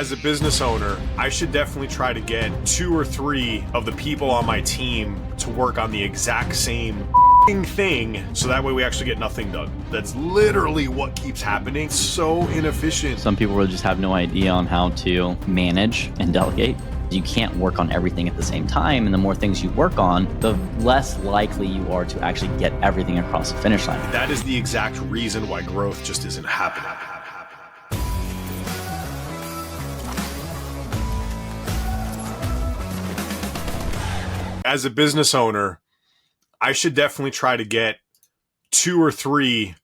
As a business owner, I should definitely try to get 2 or 3 of the people on my team to work on the exact same thing, so that way we actually get nothing done. That's literally what keeps happening. It's so inefficient. Some people will just have no idea on how to manage and delegate. You can't work on everything at the same time, and the more things you work on, the less likely you are to actually get everything across the finish line. That is the exact reason why growth just isn't happening. As a business owner, I should definitely try to get 2 or 3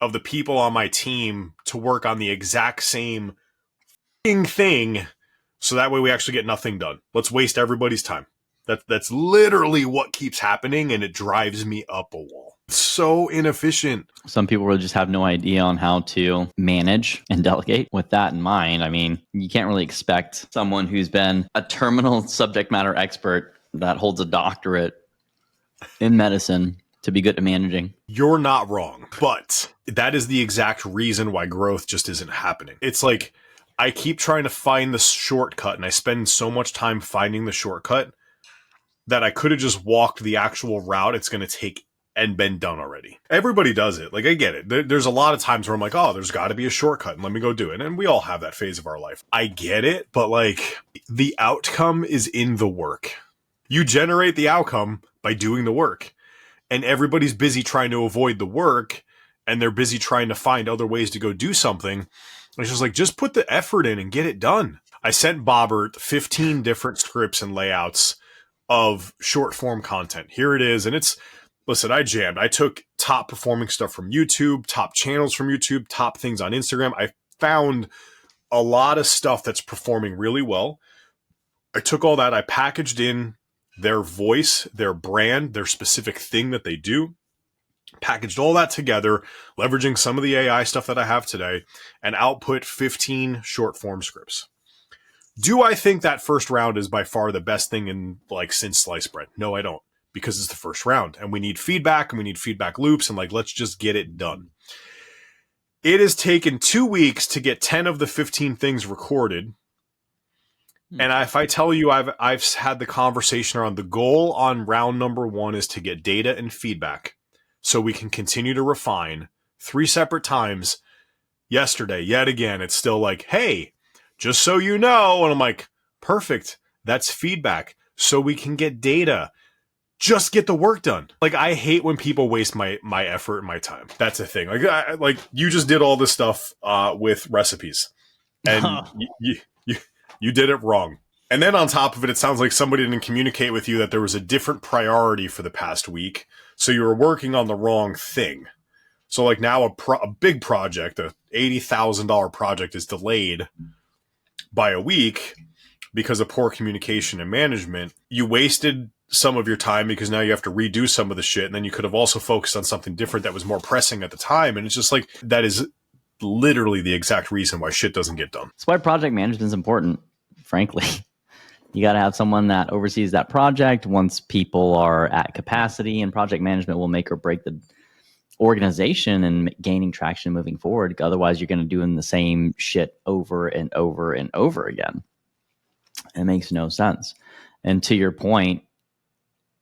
of the people on my team to work on the exact same thing, so that way we actually get nothing done. Let's waste everybody's time. That's literally what keeps happening, and it drives me up a wall. It's so inefficient. Some people will just have no idea on how to manage and delegate. With that in mind, I mean, you can't really expect someone who's been a terminal subject matter expert that holds a doctorate in medicine to be good at managing. You're not wrong, but that is the exact reason why growth just isn't happening. It's like I keep trying to find the shortcut, and I spend so much time finding the shortcut that I could have just walked the actual route it's going to take and been done already. Everybody does it. Like, I get it. There's a lot of times where I'm like, oh, there's got to be a shortcut, and let me go do it. And we all have that phase of our life. I get it, but like, the outcome is in the work. You generate the outcome by doing the work. And everybody's busy trying to avoid the work, and they're busy trying to find other ways to go do something. It's just like, just put the effort in and get it done. I sent Bobbert 15 different scripts and layouts of short form content. Here it is. And it's, listen, I jammed. I took top performing stuff from YouTube, top channels from YouTube, top things on Instagram. I found a lot of stuff that's performing really well. I took all that, I packaged in their voice, their brand, their specific thing that they do, packaged all that together, leveraging some of the AI stuff that I have today, and output 15 short form scripts. Do I think that first round is by far the best thing in like since sliced bread? No, I don't, because it's the first round and we need feedback and we need feedback loops, and like, let's just get it done. It has taken 2 weeks to get 10 of the 15 things recorded. And if I tell you, I've had the conversation around the goal on round number 1 is to get data and feedback so we can continue to refine 3 separate times. Yesterday, yet again, it's still like, hey, just so you know. And I'm like, perfect. That's feedback so we can get data. Just get the work done. Like, I hate when people waste my effort and my time. That's the thing. Like you just did all this stuff with recipes, and you did it wrong. And then on top of it, it sounds like somebody didn't communicate with you that there was a different priority for the past week. So you were working on the wrong thing. So like now a big project, a $80,000 project is delayed by a week because of poor communication and management. You wasted some of your time because now you have to redo some of the shit. And then you could have also focused on something different that was more pressing at the time. And it's just like, that is literally the exact reason why shit doesn't get done. That's why project management is important, frankly. You got to have someone that oversees that project once people are at capacity, and project management will make or break the organization and gaining traction moving forward. Otherwise, you're going to do the same shit over and over and over again. It makes no sense. And to your point,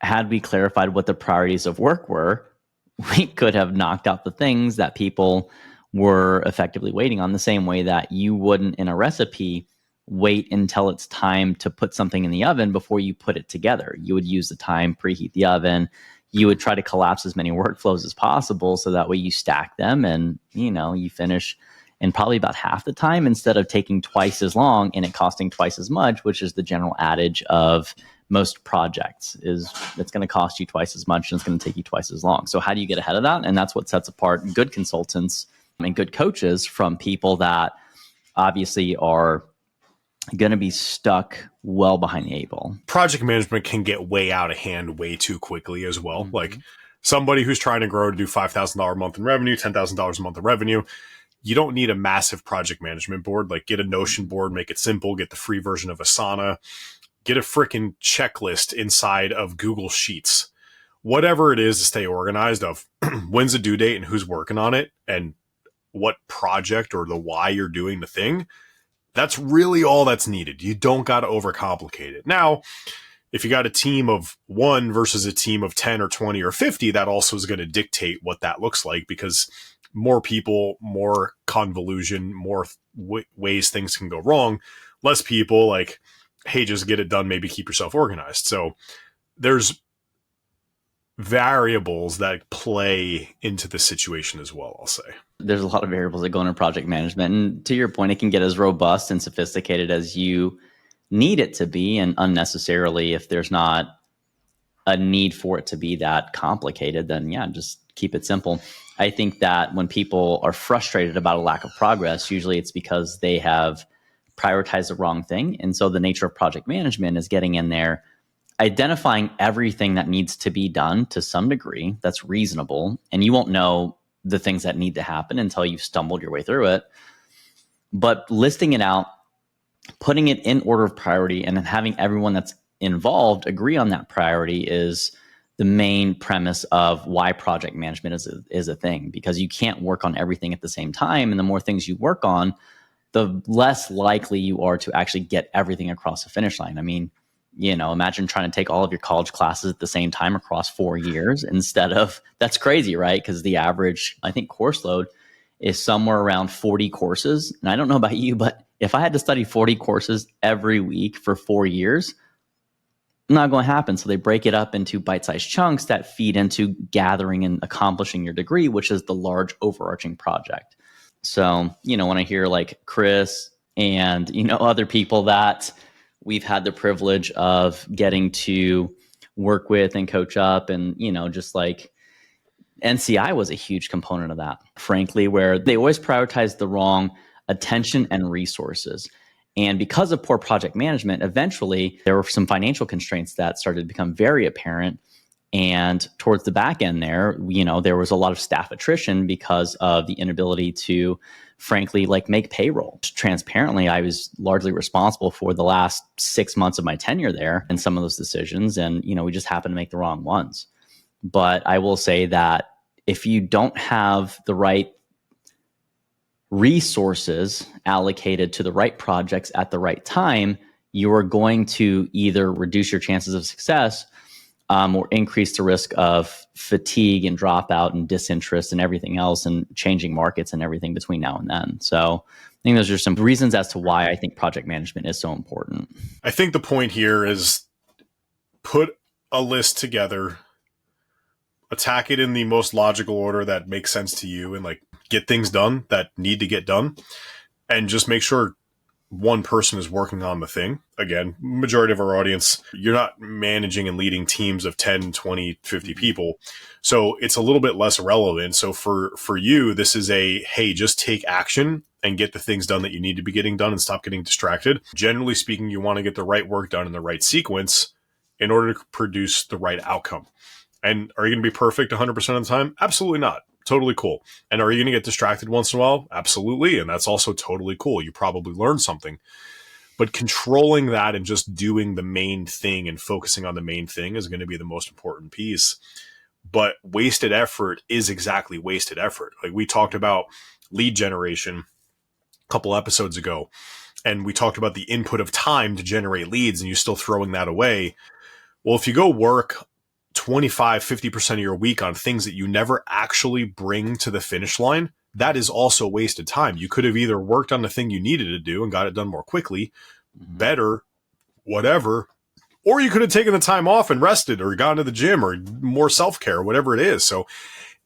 had we clarified what the priorities of work were, we could have knocked out the things that people were effectively waiting on, the same way that you wouldn't in a recipe wait until it's time to put something in the oven before you put it together. You would use the time, preheat the oven. You would try to collapse as many workflows as possible so that way you stack them and, you finish in probably about half the time instead of taking twice as long and it costing twice as much, which is the general adage of most projects, is it's going to cost you twice as much and it's going to take you twice as long. So how do you get ahead of that? And that's what sets apart good consultants and good coaches from people that obviously are going to be stuck well behind the eight ball. Project management can get way out of hand way too quickly as well. Mm-hmm. Like somebody who's trying to grow to do $5,000 a month in revenue, $10,000 a month of revenue, you don't need a massive project management board. Like, get a Notion board, make it simple, get the free version of Asana, get a freaking checklist inside of Google Sheets. Whatever it is to stay organized of when's the due date and who's working on it and what project or the why you're doing the thing. That's really all that's needed. You don't got to overcomplicate it. Now, if you got a team of 1 versus a team of 10 or 20 or 50, that also is going to dictate what that looks like, because more people, more convolution, more ways things can go wrong. Less people, like, hey, just get it done, maybe keep yourself organized. So there's variables that play into the situation as well, I'll say. There's a lot of variables that go into project management. And to your point, it can get as robust and sophisticated as you need it to be. And unnecessarily, if there's not a need for it to be that complicated, then yeah, just keep it simple. I think that when people are frustrated about a lack of progress, usually it's because they have prioritized the wrong thing. And so the nature of project management is getting in there, identifying everything that needs to be done to some degree that's reasonable. And you won't know the things that need to happen until you've stumbled your way through it. But listing it out, putting it in order of priority, and then having everyone that's involved agree on that priority is the main premise of why project management is a thing, because you can't work on everything at the same time. And the more things you work on, the less likely you are to actually get everything across the finish line. I mean, imagine trying to take all of your college classes at the same time across 4 years instead of, that's crazy, right? Because the average, I think, course load is somewhere around 40 courses. And I don't know about you, but if I had to study 40 courses every week for 4 years, not going to happen. So they break it up into bite-sized chunks that feed into gathering and accomplishing your degree, which is the large overarching project. So, when I hear like Chris and, other people that we've had the privilege of getting to work with and coach up, and, just like NCI was a huge component of that, frankly, where they always prioritized the wrong attention and resources. And because of poor project management, eventually there were some financial constraints that started to become very apparent. And towards the back end there, there was a lot of staff attrition because of the inability to, frankly, like make payroll. Transparently, I was largely responsible for the last 6 months of my tenure there and some of those decisions. And, we just happened to make the wrong ones. But I will say that if you don't have the right resources allocated to the right projects at the right time, you are going to either reduce your chances of success or increase the risk of fatigue and dropout and disinterest and everything else, and changing markets and everything between now and then. So I think those are some reasons as to why I think project management is so important. I think the point here is put a list together, attack it in the most logical order that makes sense to you, and like get things done that need to get done, and just make sure one person is working on the thing. Again, majority of our audience, you're not managing and leading teams of 10, 20, 50 people. So it's a little bit less relevant. So for you, this is hey, just take action and get the things done that you need to be getting done and stop getting distracted. Generally speaking, you want to get the right work done in the right sequence in order to produce the right outcome. And are you going to be perfect 100% of the time? Absolutely not. Totally cool. And are you going to get distracted once in a while? Absolutely. And that's also totally cool. You probably learned something. But controlling that and just doing the main thing and focusing on the main thing is going to be the most important piece. But wasted effort is exactly wasted effort. Like we talked about lead generation a couple episodes ago, and we talked about the input of time to generate leads, and you're still throwing that away. Well, if you go work 25-50% of your week on things that you never actually bring to the finish line, that is also wasted time. You could have either worked on the thing you needed to do and got it done more quickly, better, whatever, or you could have taken the time off and rested or gone to the gym or more self-care, whatever it is. So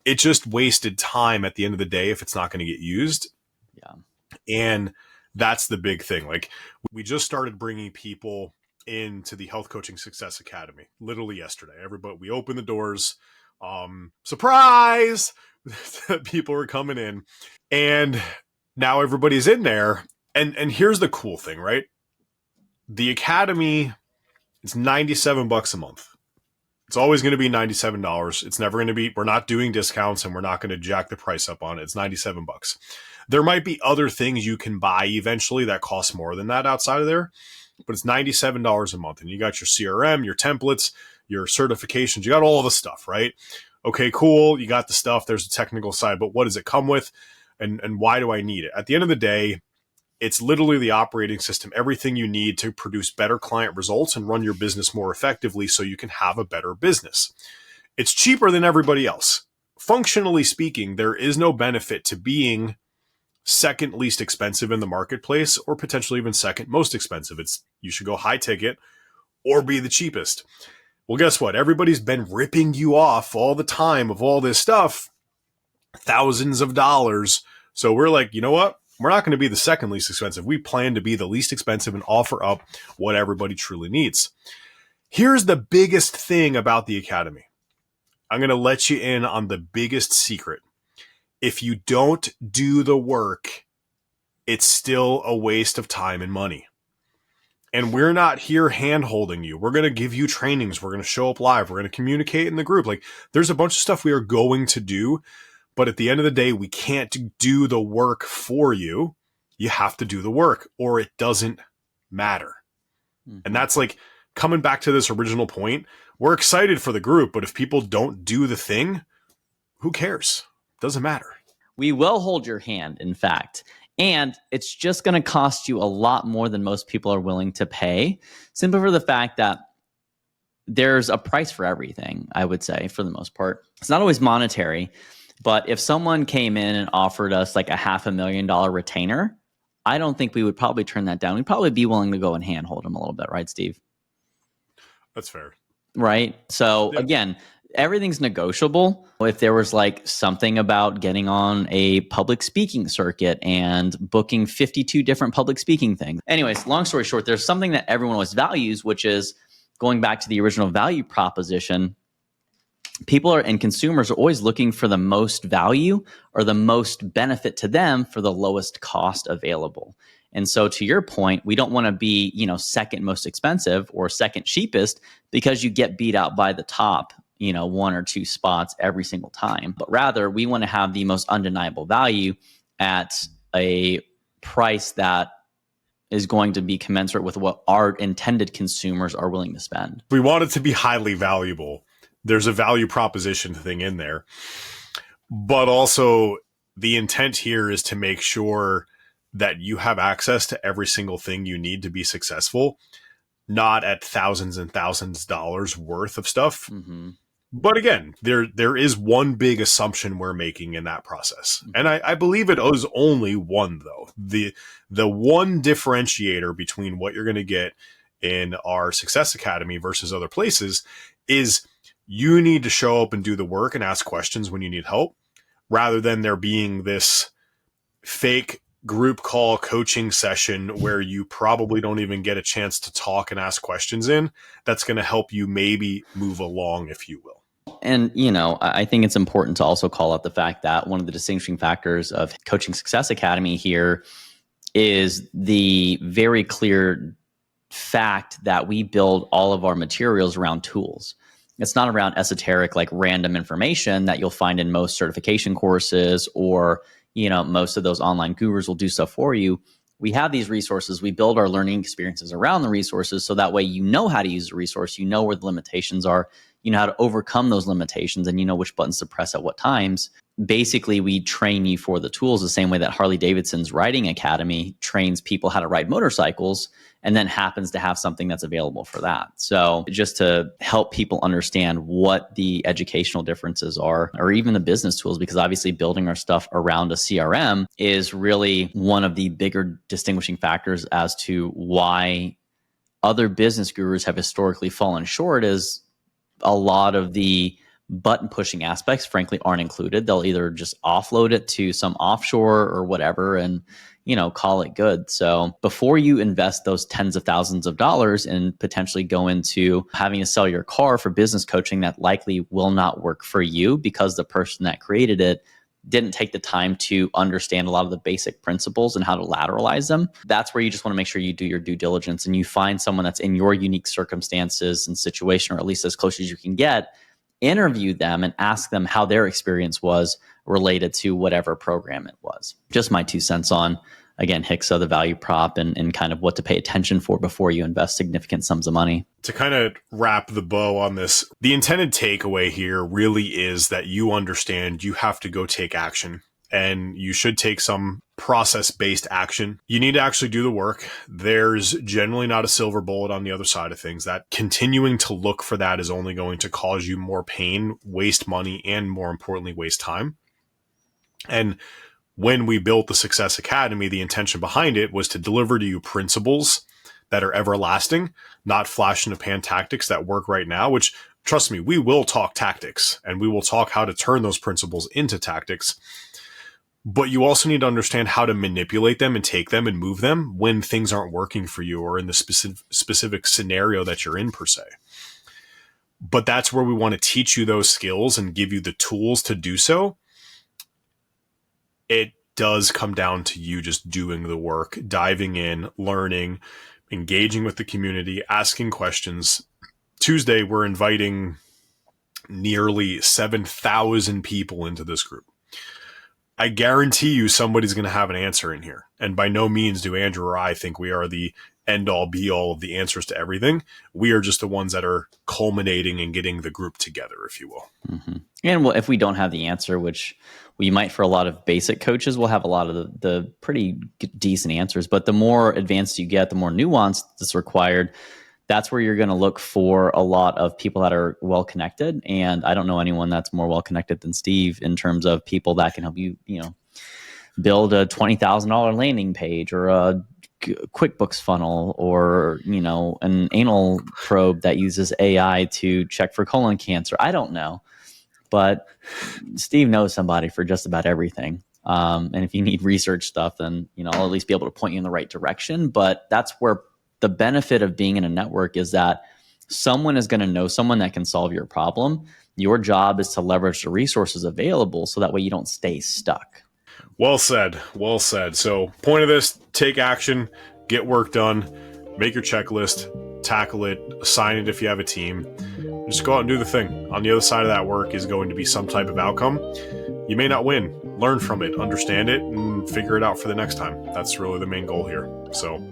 it just wasted time at the end of the day if it's not going to get used. Yeah. And that's the big thing. Like we just started bringing people into the Health Coaching Success Academy literally yesterday. Everybody, we opened the doors. Surprise! People were coming in, and now everybody's in there. And here's the cool thing, right? The Academy is $97 a month. It's always going to be $97. It's never going to be, we're not doing discounts and we're not going to jack the price up on it. It's $97. There might be other things you can buy eventually that cost more than that outside of there, but it's $97 a month. And you got your CRM, your templates, your certifications, you got all the stuff, right? Okay, cool. You got the stuff. There's the technical side, but what does it come with? And why do I need it? At the end of the day, It's literally the operating system, everything you need to produce better client results and run your business more effectively so you can have a better business. It's cheaper than everybody else. Functionally speaking, there is no benefit to being second least expensive in the marketplace or potentially even second most expensive. You should go high ticket or be the cheapest. Well, guess what? Everybody's been ripping you off all the time of all this stuff, thousands of dollars. So we're like, you know what? We're not going to be the second least expensive. We plan to be the least expensive and offer up what everybody truly needs. Here's the biggest thing about the Academy. I'm going to let you in on the biggest secret. If you don't do the work, it's still a waste of time and money. And we're not here hand-holding you. We're going to give you trainings. We're going to show up live. We're going to communicate in the group. Like, there's a bunch of stuff we are going to do. But at the end of the day, we can't do the work for you. You have to do the work or it doesn't matter. Mm-hmm. And that's like coming back to this original point. We're excited for the group, but if people don't do the thing, who cares? Doesn't matter. We will hold your hand, in fact. And it's just going to cost you a lot more than most people are willing to pay, simply for the fact that there's a price for everything, I would say, for the most part. It's not always monetary. But if someone came in and offered us like a $500,000 retainer, I don't think we would probably turn that down. We'd probably be willing to go and handhold them a little bit, right, Steve? That's fair. Right. So again, everything's negotiable. If there was like something about getting on a public speaking circuit and booking 52 different public speaking things. Anyways, long story short, there's something that everyone always values, which is going back to the original value proposition. People and consumers are always looking for the most value or the most benefit to them for the lowest cost available. And so to your point, we don't want to be, second most expensive or second cheapest because you get beat out by the top, one or two spots every single time. But rather, we want to have the most undeniable value at a price that is going to be commensurate with what our intended consumers are willing to spend. We want it to be highly valuable. There's a value proposition thing in there. But also the intent here is to make sure that you have access to every single thing you need to be successful, not at thousands and thousands of dollars worth of stuff. Mm-hmm. But again, there is one big assumption we're making in that process. Mm-hmm. And I believe it is only one, though. The one differentiator between what you're going to get in our Success Academy versus other places is you need to show up and do the work and ask questions when you need help, rather than there being this fake group call coaching session where you probably don't even get a chance to talk and ask questions in. That's going to help you maybe move along, if you will. And, I think it's important to also call out the fact that one of the distinguishing factors of Coaching Success Academy here is the very clear fact that we build all of our materials around tools. It's not around esoteric, like random information that you'll find in most certification courses or, most of those online gurus will do stuff for you. We have these resources. We build our learning experiences around the resources. So that way, you know how to use the resource, you know where the limitations are, you know how to overcome those limitations, and you know which buttons to press at what times. Basically, we train you for the tools the same way that Harley Davidson's Riding Academy trains people how to ride motorcycles and then happens to have something that's available for that. So just to help people understand what the educational differences are, or even the business tools, because obviously building our stuff around a CRM is really one of the bigger distinguishing factors as to why other business gurus have historically fallen short, is a lot of the button pushing aspects, frankly, aren't included. They'll either just offload it to some offshore or whatever and, call it good. So before you invest those tens of thousands of dollars and potentially go into having to sell your car for business coaching that likely will not work for you because the person that created it didn't take the time to understand a lot of the basic principles and how to lateralize them. That's where you just want to make sure you do your due diligence and you find someone that's in your unique circumstances and situation, or at least as close as you can get. Interview them and ask them how their experience was related to whatever program it was. Just my 2 cents on, again, HICSA, the value prop, and kind of what to pay attention for before you invest significant sums of money. To kind of wrap the bow on this, the intended takeaway here really is that you understand you have to go take action and you should take some process-based action. You need to actually do the work. There's generally not a silver bullet on the other side of things. That continuing to look for that is only going to cause you more pain, waste money, and more importantly, waste time. And when we built the Success Academy, the intention behind it was to deliver to you principles that are everlasting, not flash in the pan tactics that work right now, which, trust me, we will talk tactics and we will talk how to turn those principles into tactics. But you also need to understand how to manipulate them and take them and move them when things aren't working for you or in the specific scenario that you're in per se. But that's where we want to teach you those skills and give you the tools to do so. It does come down to you just doing the work, diving in, learning, engaging with the community, asking questions. Tuesday, we're inviting nearly 7,000 people into this group. I guarantee you somebody's going to have an answer in here. And by no means do Andrew or I think we are the end all be all of the answers to everything. We are just the ones that are culminating and getting the group together, if you will. Mm-hmm. And well, if we don't have the answer, which we might for a lot of basic coaches, we'll have a lot of the pretty decent answers. But the more advanced you get, the more nuance that's required. That's where you're going to look for a lot of people that are well connected. And I don't know anyone that's more well connected than Steve in terms of people that can help you, build a $20,000 landing page or a QuickBooks funnel or, an anal probe that uses AI to check for colon cancer. I don't know, but Steve knows somebody for just about everything. And if you need research stuff, then, I'll at least be able to point you in the right direction. But that's where the benefit of being in a network is that someone is going to know someone that can solve your problem. Your job is to leverage the resources available so that way you don't stay stuck. Well said. Well said. So point of this, take action, get work done, make your checklist, tackle it, assign it if you have a team. Just go out and do the thing. On the other side of that work is going to be some type of outcome. You may not win. Learn from it, understand it, and figure it out for the next time. That's really the main goal here. So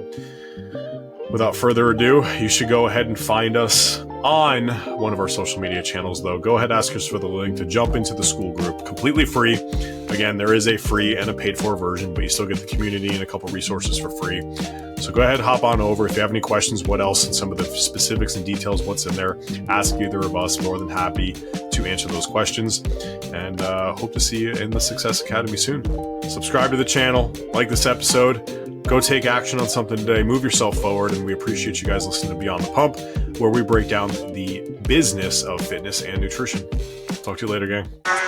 without further ado, you should go ahead and find us on one of our social media channels, though. Go ahead, ask us for the link to jump into the school group. Completely free. Again, there is a free and a paid for version, but you still get the community and a couple resources for free. So go ahead, hop on over. If you have any questions, what else, and some of the specifics and details, what's in there, ask either of us. More than happy to answer those questions. And hope to see you in the Success Academy soon. Subscribe to the channel, like this episode. Go take action on something today. Move yourself forward. And we appreciate you guys listening to Beyond the Pump, where we break down the business of fitness and nutrition. Talk to you later, gang.